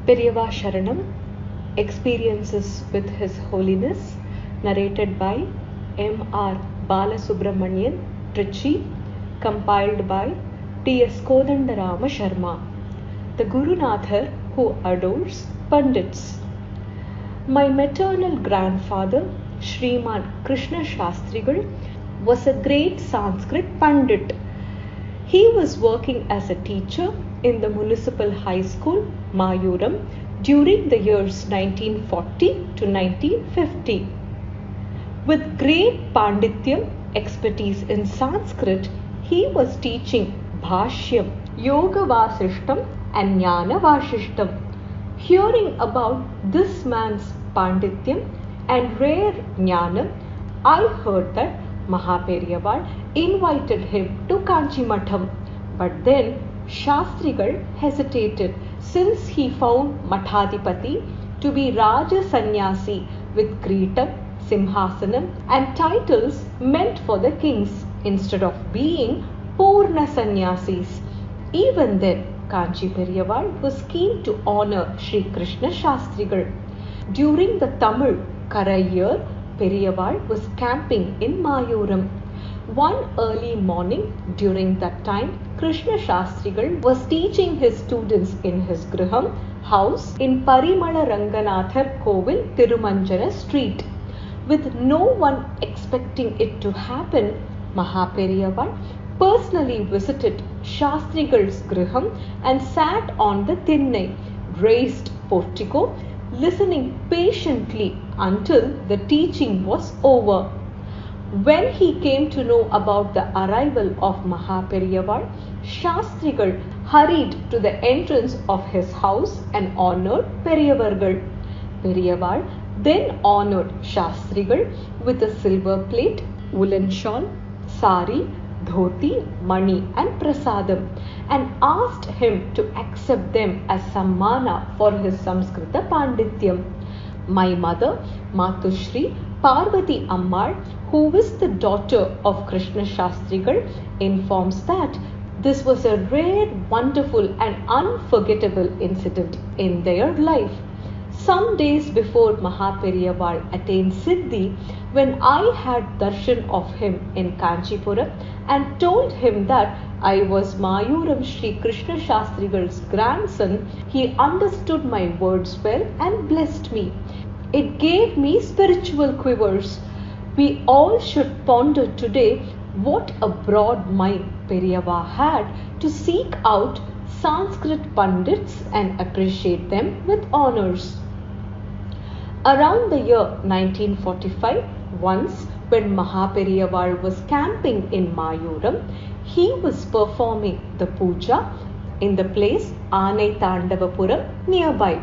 Periyava Sharanam, Experiences with His Holiness, narrated by M.R. Balasubramanian, Trichy, compiled by T.S. Kodandarama Sharma. The Gurunathar who adores Pundits. My maternal grandfather, Sriman Krishna Shastrigal, was a great Sanskrit Pandit. He was working as a teacher in the municipal high school, Mayuram, during the years 1940 to 1950. With great Pandityam, expertise in Sanskrit, he was teaching Bhashyam, Yoga Vasishtam and Jnana Vasishtam. Hearing about this man's Pandityam and rare Jnana, I heard that Maha Periva invited him to Kanchi Matham, but then Shastrigal hesitated since he found Mathadipati to be Raja Sannyasi with Kritam, Simhasanam and titles meant for the kings instead of being Purna Sannyasis. Even then, Kanchi Periva was keen to honor Sri Krishna Shastrigal. During the Tamil Karai year, Periyava was camping in Mayuram. One early morning during that time, Krishna Shastrigal was teaching his students in his Griham house in Parimala Ranganathar Kovil, Tirumanjana Street. With no one expecting it to happen, Maha Periva personally visited Shastrigal's Griham and sat on the Thinnai, raised portico, listening patiently until the teaching was over. When he came to know about the arrival of Maha Periva, Shastrigal hurried to the entrance of his house and honored Periyavargal. Periyava then honored Shastrigal with a silver plate, woolen shawl, sari, dhoti, mani and prasadam, and asked him to accept them as sammana for his Samskrita Pandityam. My mother, Matushri Parvati Ammal, who is the daughter of Krishna Shastrigal, informs that this was a rare, wonderful and unforgettable incident in their life. Some days before Maha Periva attained Siddhi, when I had darshan of him in Kanchipura and told him that I was Mayuram Sri Krishna Shastrigal's grandson, he understood my words well and blessed me. It gave me spiritual quivers. We all should ponder today what a broad mind Periyava had to seek out Sanskrit Pandits and appreciate them with honors. Around the year 1945, once when Maha Periva was camping in Mayuram, he was performing the puja in the place Anai Tandavapuram nearby.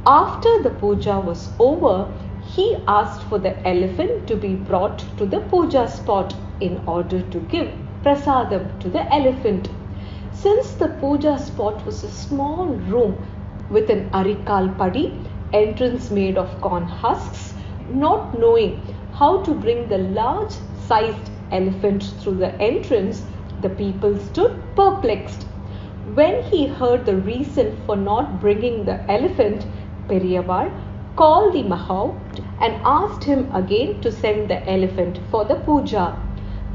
After the puja was over, he asked for the elephant to be brought to the puja spot in order to give prasadam to the elephant. Since the puja spot was a small room with an arikal padi, entrance made of corn husks, not knowing how to bring the large-sized elephant through the entrance, the people stood perplexed. When he heard the reason for not bringing the elephant, Periyava called the Mahout and asked him again to send the elephant for the puja.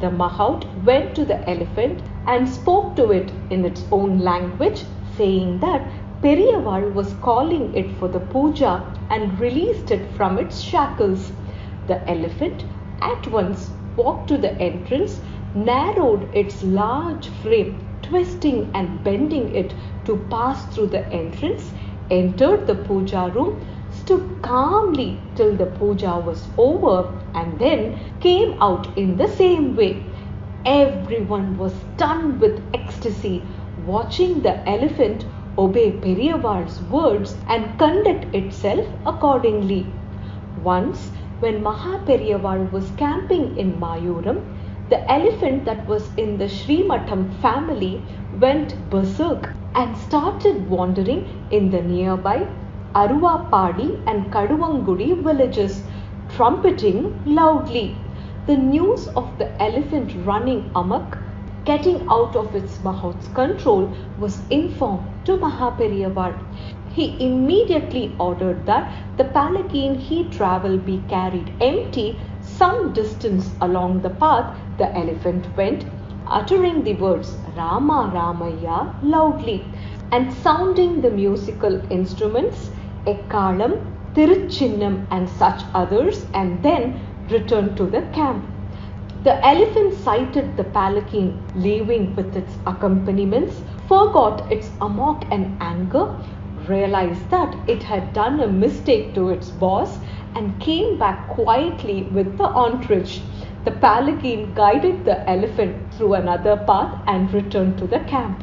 The Mahout went to the elephant and spoke to it in its own language, saying that Periyava was calling it for the puja and released it from its shackles. The elephant at once walked to the entrance, narrowed its large frame, twisting and bending it to pass through the entrance, entered the puja room, stood calmly till the puja was over, and then came out in the same way. Everyone was stunned with ecstasy, watching the elephant obey Periyava's words and conduct itself accordingly. Once, when Maha Periva was camping in Mayuram, the elephant that was in the Sri Matham family went berserk and started wandering in the nearby Aruvapadi and Kaduvangudi villages, trumpeting loudly. The news of the elephant running amok, getting out of its mahout's control, was informed to Maha Periva. he immediately ordered that the palanquin he travelled be carried empty some distance along the path the elephant went, uttering the words Rama Ramaya loudly and sounding the musical instruments, Ekkalam, Tiruchinnam and such others, and then returned to the camp. The elephant sighted the palanquin leaving with its accompaniments, forgot its amok and anger, realized that it had done a mistake to its boss, and came back quietly with the entourage. The palanquin guided the elephant through another path and returned to the camp.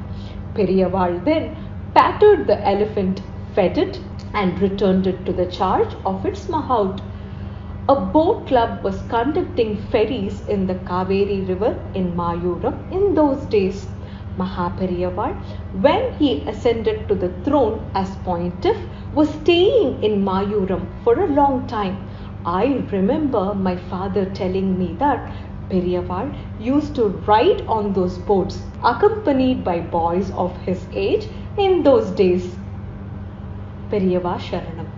Periyava then patted the elephant, fed it, and returned it to the charge of its mahout. A boat club was conducting ferries in the Kaveri river in Mayuram in those days. Maha Periva, when he ascended to the throne as pontiff, was staying in Mayuram for a long time. I remember my father telling me that Periyava used to ride on those boats accompanied by boys of his age in those days. Periyava Sharanam.